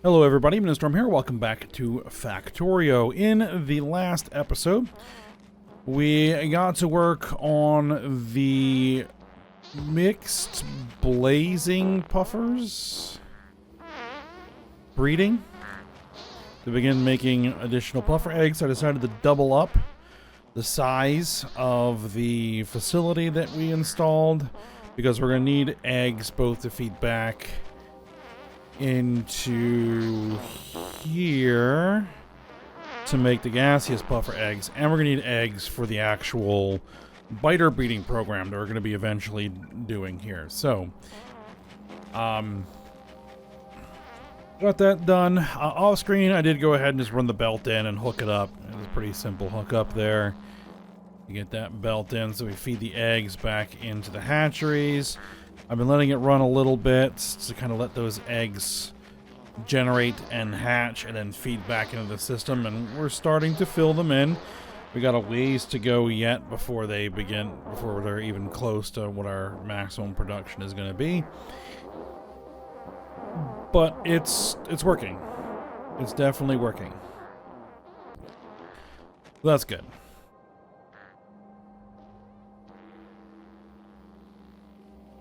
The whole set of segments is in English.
Hello everybody, Storm here. Welcome back to Factorio. In the last episode, we got to work on the mixed blazing puffers breeding. To begin making additional puffer eggs, I decided to double up the size of the facility that we installed because we're going to need eggs both to feed back into here to make the gaseous puffer eggs, and we're gonna need eggs for the actual biter breeding program that we're gonna be eventually doing here. So got that done. Off screen I did go ahead and just run the belt in and hook it up. It was a pretty simple hookup there. You get that belt in so we feed the eggs back into the hatcheries. I've been letting it run a little bit to kind of let those eggs generate and hatch and then feed back into the system, and we're starting to fill them in. We got a ways to go yet before they're even close to what our maximum production is going to be. But it's working. It's definitely working. That's good.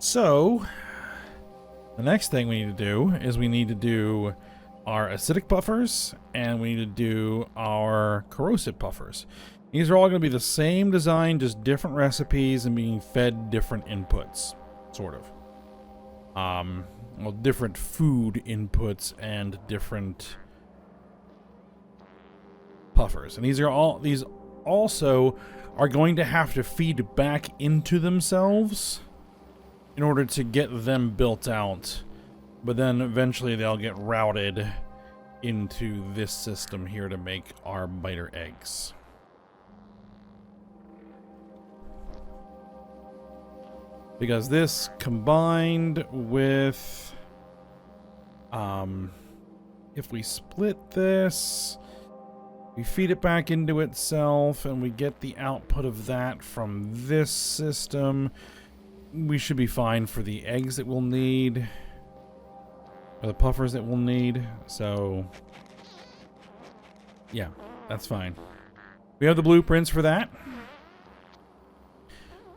So, the next thing we need to do is we need to do our acidic puffers and we need to do our corrosive puffers. These are all going to be the same design, just different recipes and being fed different inputs, sort of. Well, different food inputs and different puffers. And these also are going to have to feed back into themselves in order to get them built out, but then eventually they'll get routed into this system here to make our biter eggs. Because this combined with, if we split this, we feed it back into itself and we get the output of that from this system, we should be fine for the eggs that we'll need, or the puffers that we'll need. So yeah, that's fine. We have the blueprints for that,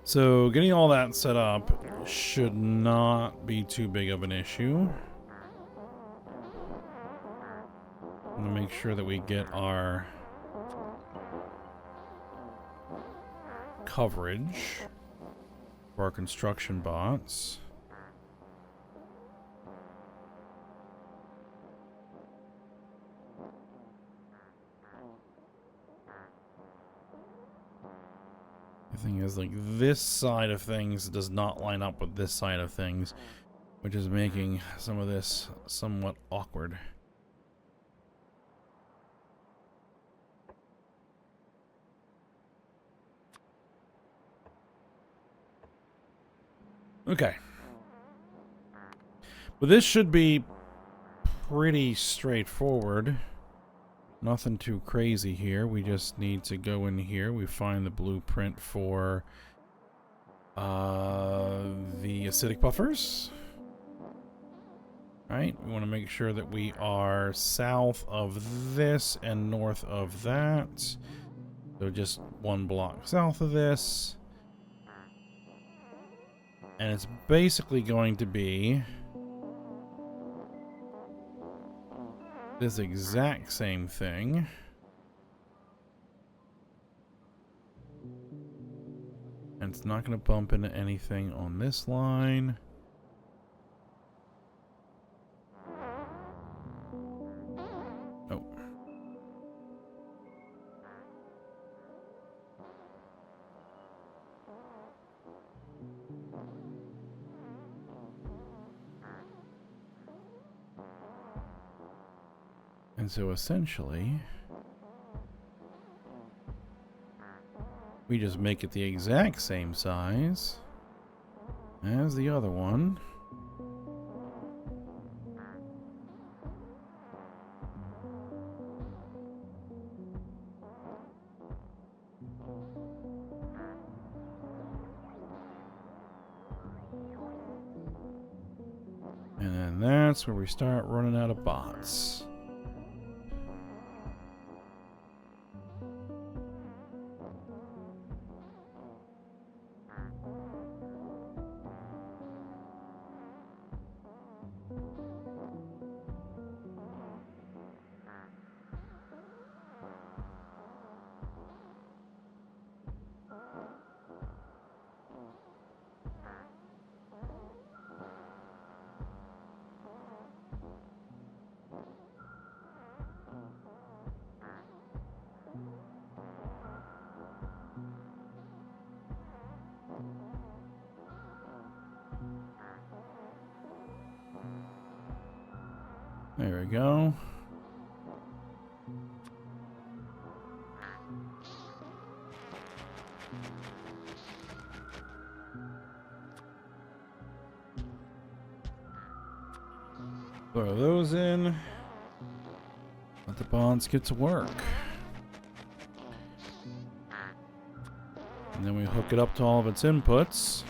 so getting all that set up should not be too big of an issue. I'm gonna make sure that we get our coverage for our construction bots. The thing is, like, this side of things does not line up with this side of things, which is making some of this somewhat awkward. Okay. But this should be pretty straightforward. Nothing too crazy here. We just need to go in here. We find the blueprint for the acidic puffers. Right? We want to make sure that we are south of this and north of that. So just one block south of this. And it's basically going to be this exact same thing. And it's not going to bump into anything on this line. Oh. And so essentially, we just make it the exact same size as the other one. And then And that's where we start running out of bots. There we go. Throw those in. Let the bonds get to work. And then we hook it up to all of its inputs.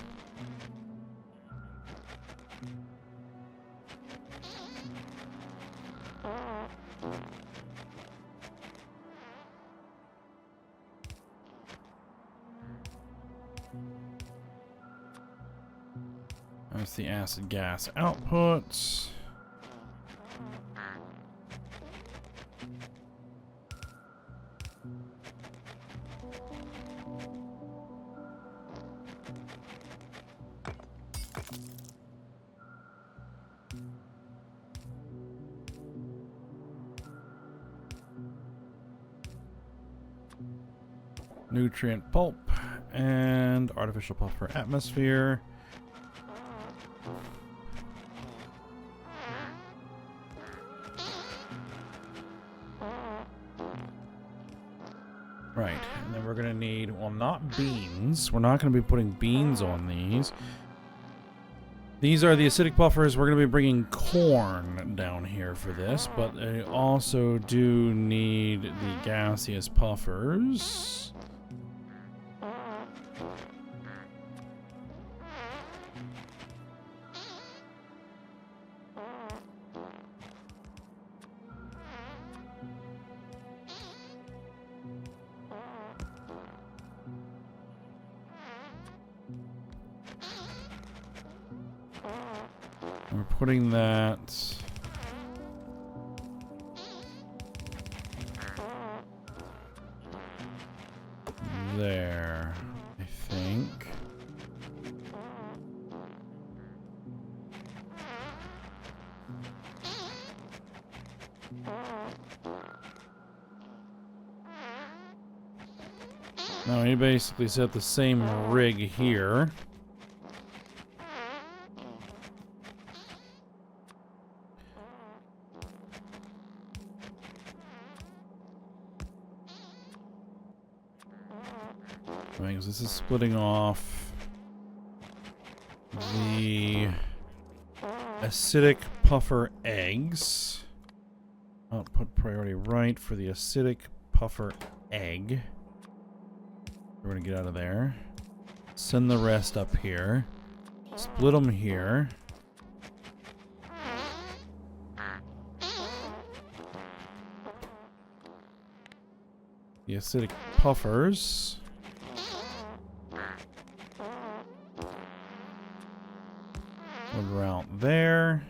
That's the acid gas output. Nutrient pulp and artificial puffer atmosphere. Right, and then we're going to need, well, not beans. We're not going to be putting beans on these. These are the acidic puffers. We're going to be bringing corn down here for this, but they also do need the gaseous puffers. We're putting that there, I think. Now he basically set the same rig here. Because this is splitting off the acidic puffer eggs. Output priority right for the acidic puffer egg. We're going to get out of there. Send the rest up here. Split them here. The acidic puffers. One route there.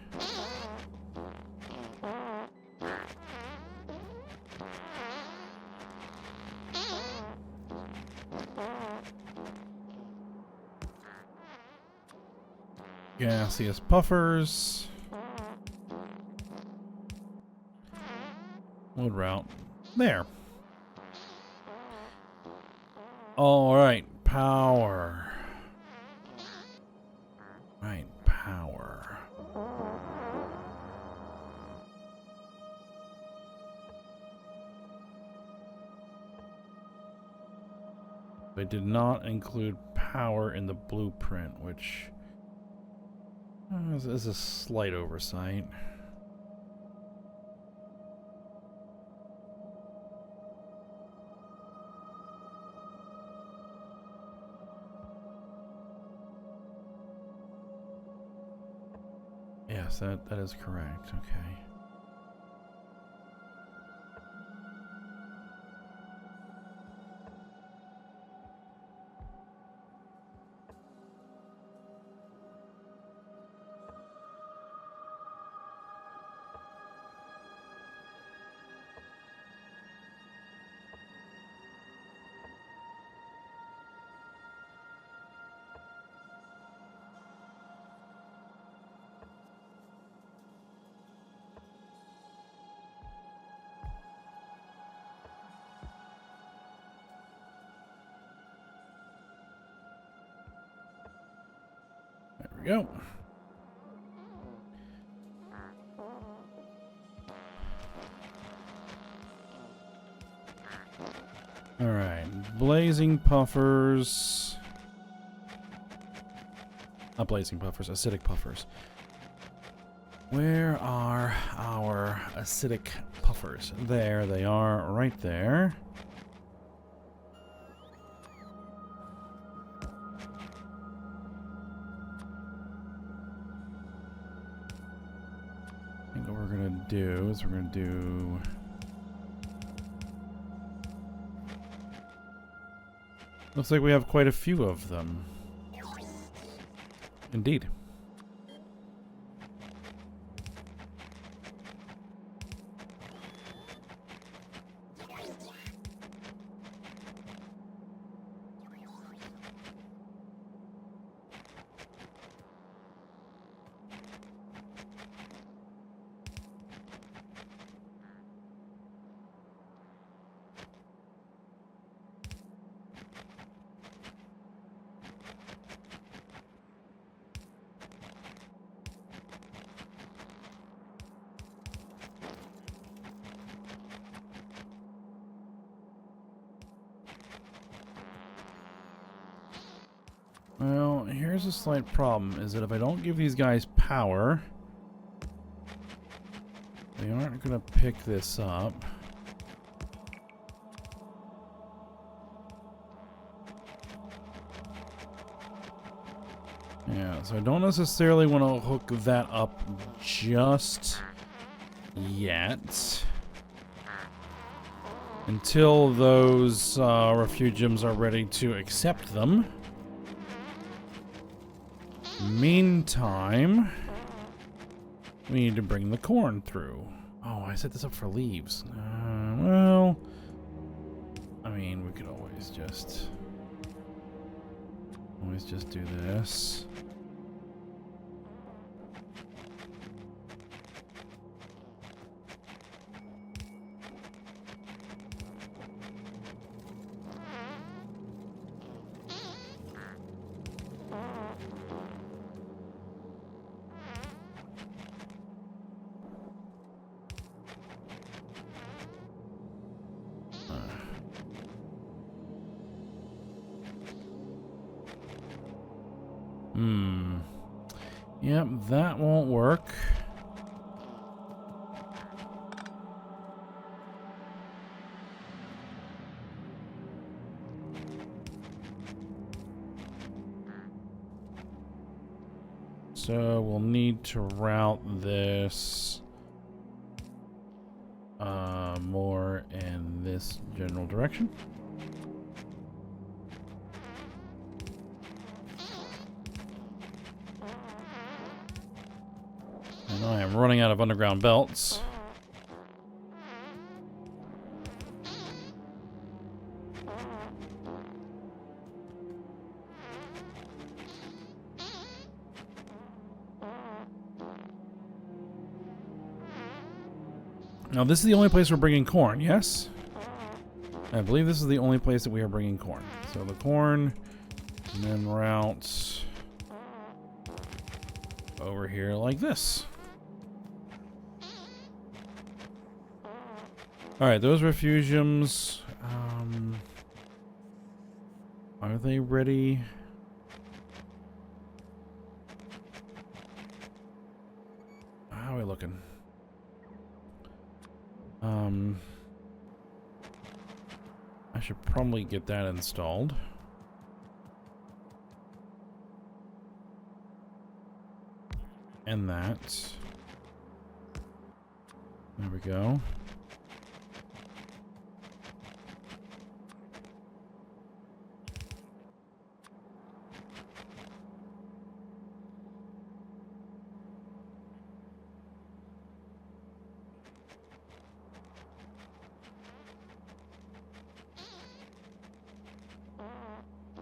Gaseous puffers. Wood route. There. All right. Power. Right. Power. They did not include power in the blueprint, which is a slight oversight. Yes, that is correct. Okay. There we go. All right, blazing puffers. Not blazing puffers, acidic puffers. Where are our acidic puffers? There they are, right there. I think what we're gonna do is we're gonna do. Looks like we have quite a few of them. Indeed. Well, here's a slight problem, is that if I don't give these guys power, they aren't going to pick this up. Yeah, so I don't necessarily want to hook that up just yet. Until those refugiums are ready to accept them. Meantime, we need to bring the corn through. Oh, I set this up for leaves. Well, I mean, we could always just do this. Yep, that won't work. So we'll need to route this more in this general direction. And I am running out of underground belts. Now, this is the only place we're bringing corn, yes? I believe this is the only place that we are bringing corn. So the corn, and then route over here like this. Alright, those refugiums, are they ready? How are we looking? I should probably get that installed. And that. There we go.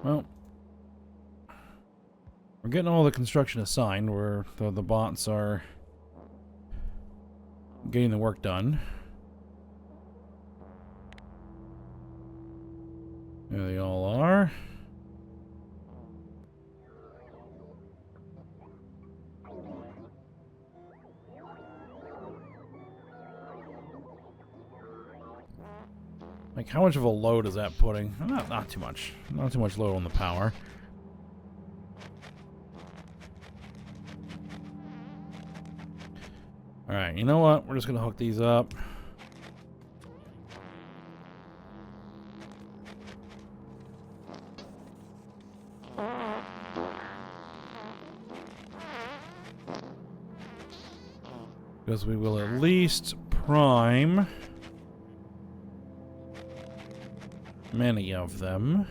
Well, we're getting all the construction assigned where the bots are getting the work done. There they all are. Like, how much of a load is that putting? Not too much. Not too much load on the power. Alright, you know what? We're just going to hook these up. Because we will at least prime many of them.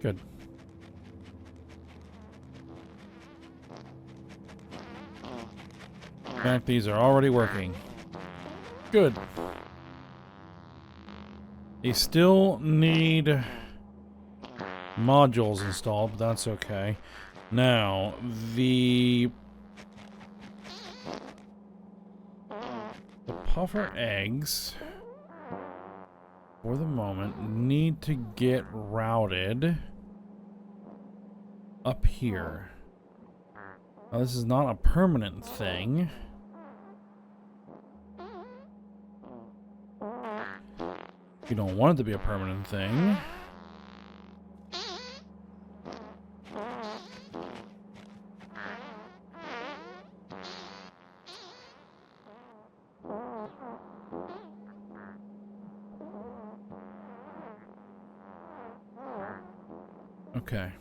Good. In fact, these are already working. Good. They still need modules installed, but that's okay. Now, the puffer eggs, for the moment, need to get routed up here. Now, this is not a permanent thing. You don't want it to be a permanent thing. Okay.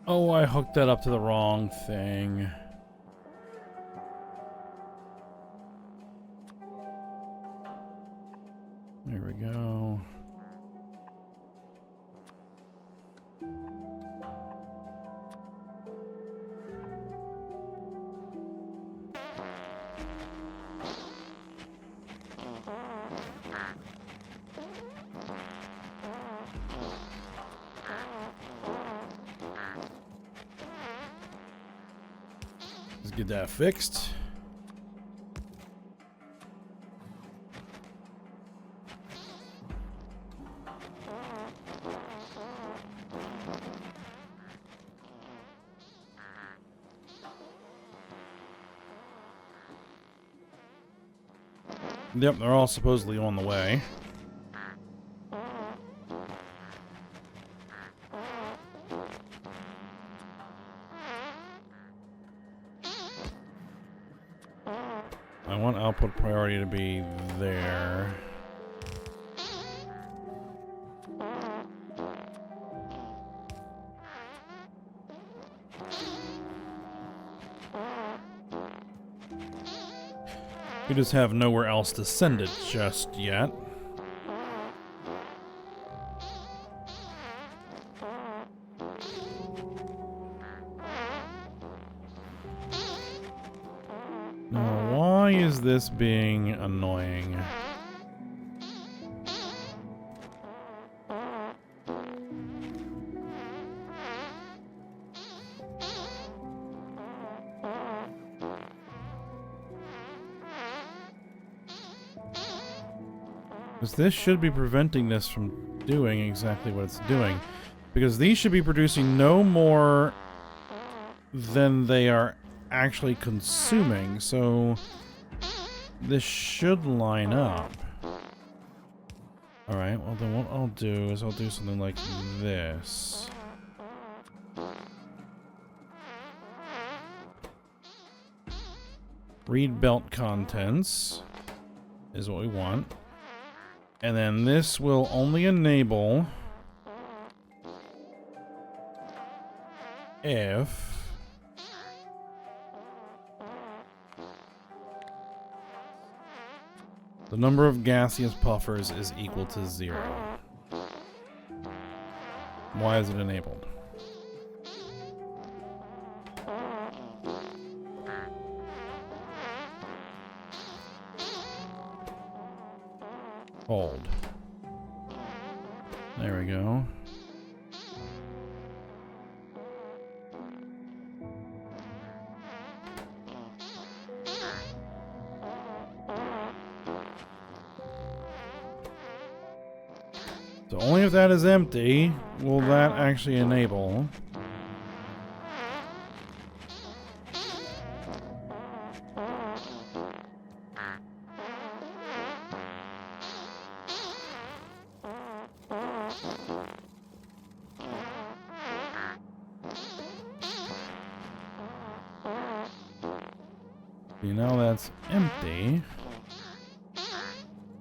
Oh, I hooked that up to the wrong thing. There we go. Let's get that fixed. Yep, they're all supposedly on the way. I want output priority to be there. We just have nowhere else to send it just yet. Now, why is this being annoying? Because this should be preventing this from doing exactly what it's doing. Because these should be producing no more than they are actually consuming, so this should line up. Alright, well then what I'll do is I'll do something like this. Read belt contents is what we want. And then this will only enable if the number of gaseous puffers is equal to 0. Why is it enabled? Hold. There we go. So only if that is empty will that actually enable. See, now that's empty,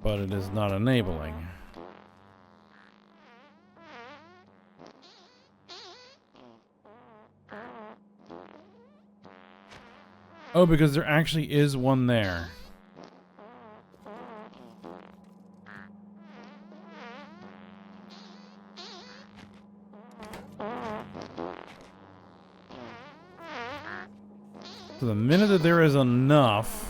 but it is not enabling. Oh, because there actually is one there. So the minute that there is enough,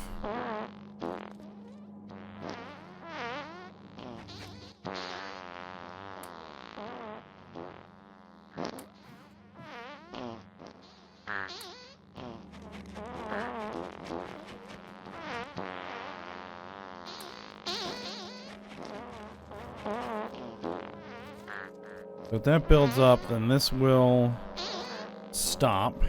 if that builds up, then this will stop.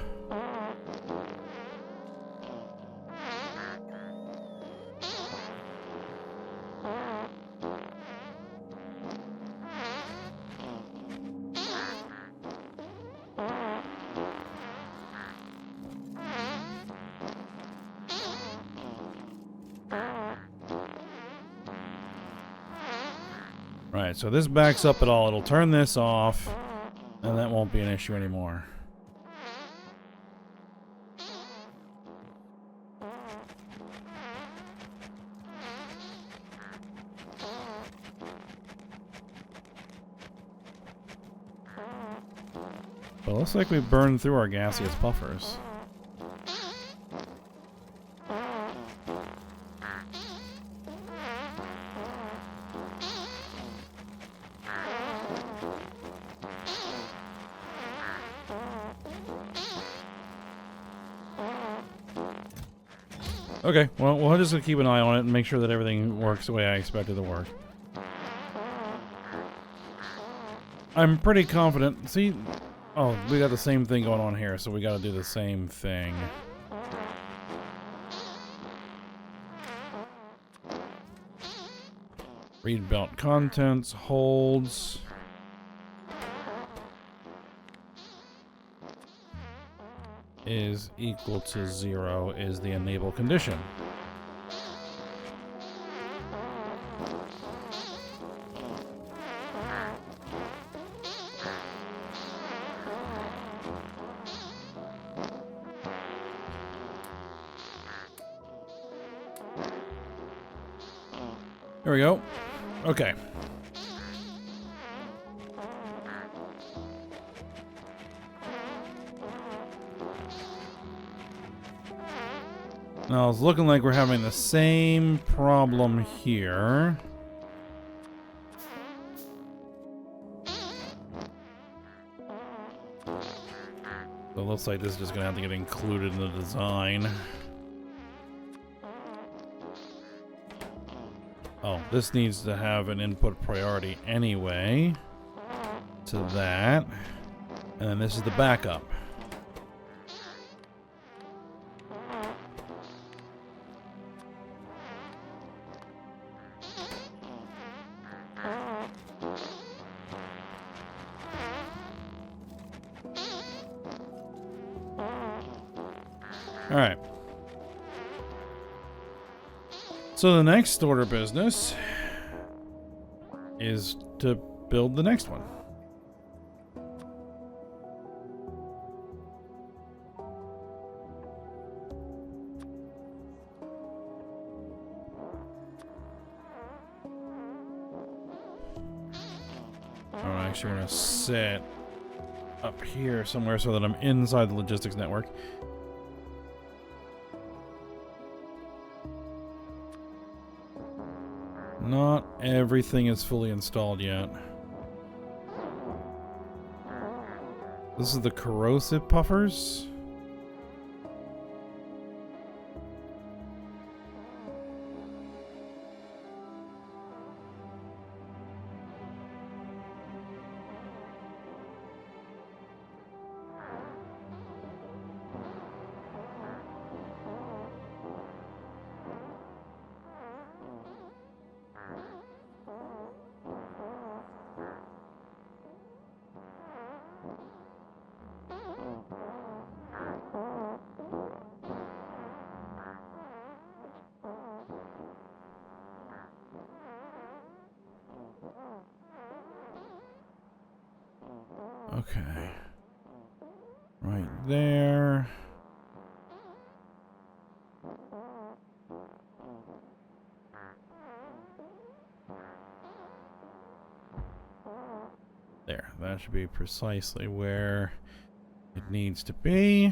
Right, so this backs up at all. It'll turn this off, and that won't be an issue anymore. But it looks like we burned through our gaseous puffers. Okay, well, we'll just keep an eye on it and make sure that everything works the way I expect it to work. I'm pretty confident. See? Oh, we got the same thing going on here, so we got to do the same thing. Read belt contents, holds. Is equal to 0 is the enable condition. There we go. Okay. Now, it's looking like we're having the same problem here. So it looks like this is just going to have to get included in the design. Oh, this needs to have an input priority anyway. To that. And then this is the backup. Alright. So the next order of business is to build the next one. I'm actually going to set up here somewhere so that I'm inside the logistics network. Not everything is fully installed yet. This is the corrosive puffers. Okay. Right there. There. That should be precisely where it needs to be.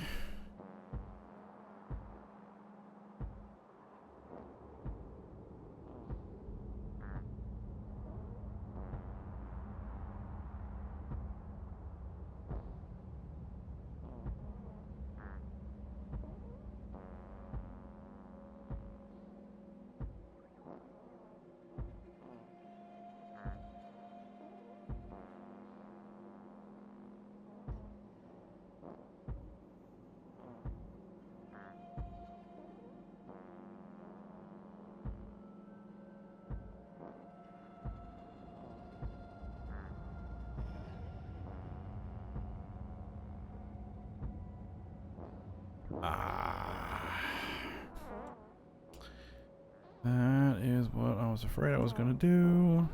That is what I was afraid I was going to do.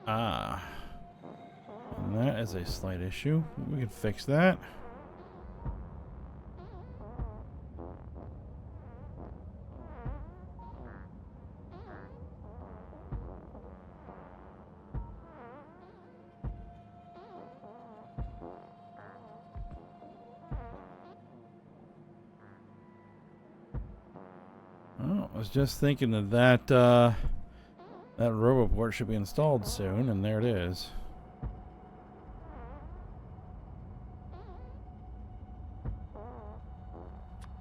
And that is a slight issue. We can fix that. Oh, I was just thinking that that roboport should be installed soon, and there it is.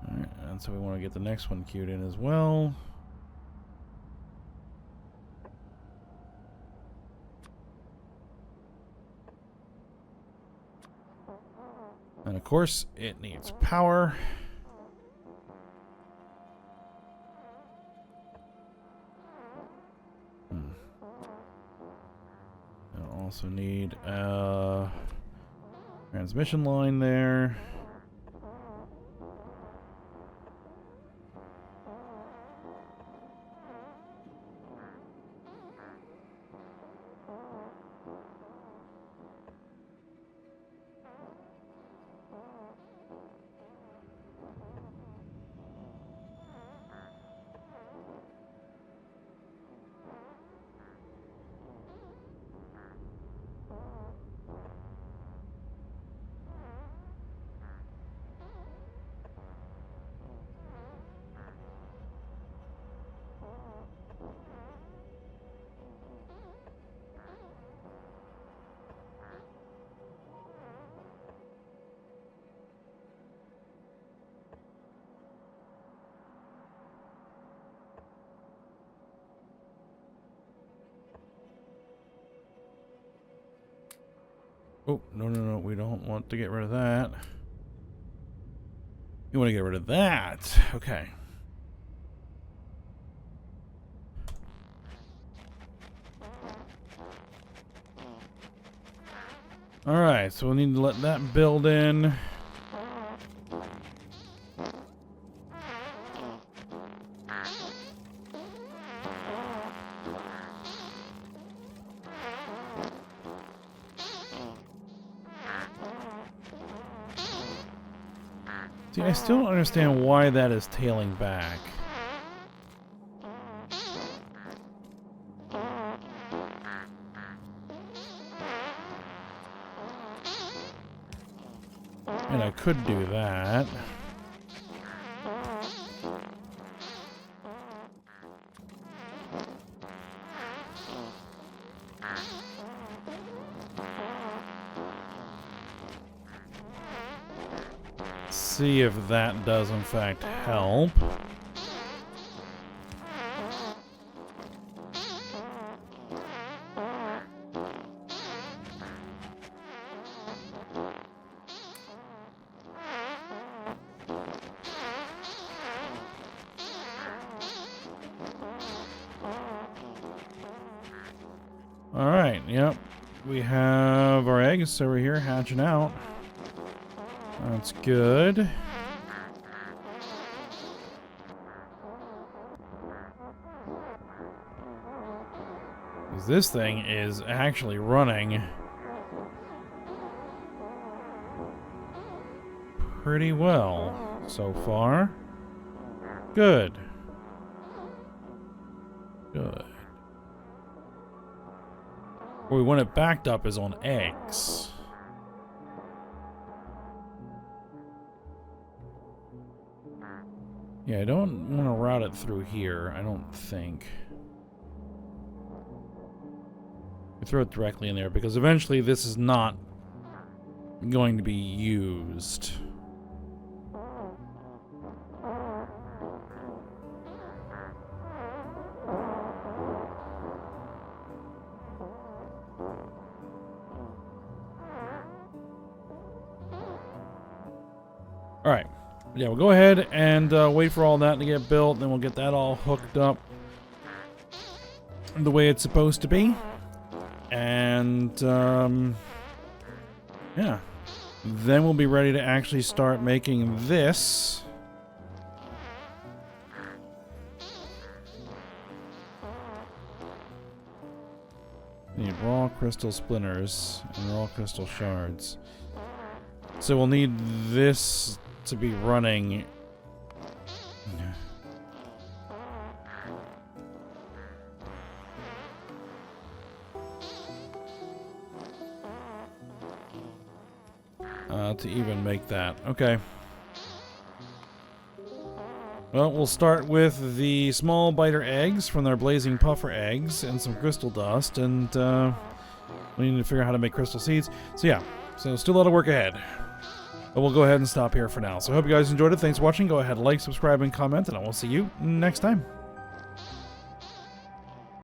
Alright, and so we want to get the next one queued in as well. And of course, it needs power. I'll also need a transmission line there. Oh, no, no, no. We don't want to get rid of that. You want to get rid of that. Okay. Alright, so we'll need to let that build in. See, I still don't understand why that is tailing back. And I could do that. See if that does in fact help. Alright, yep. We have our eggs over here hatching out. That's good. This thing is actually running pretty well so far. Good. Good. Where we want it backed up is on eggs. Yeah, I don't want to route it through here, I don't think. We throw it directly in there because eventually this is not going to be used. Alright. Yeah, we'll go ahead and wait for all that to get built, then we'll get that all hooked up the way it's supposed to be. And, yeah. Then we'll be ready to actually start making this. Need raw crystal splinters and raw crystal shards. So we'll need this to be running. To even make that. Okay. Well, we'll start with the small biter eggs from their blazing puffer eggs and some crystal dust, and we need to figure out how to make crystal seeds. So yeah, so still a lot of work ahead. But we'll go ahead and stop here for now. So I hope you guys enjoyed it. Thanks for watching. Go ahead, like, subscribe, and comment, and I will see you next time.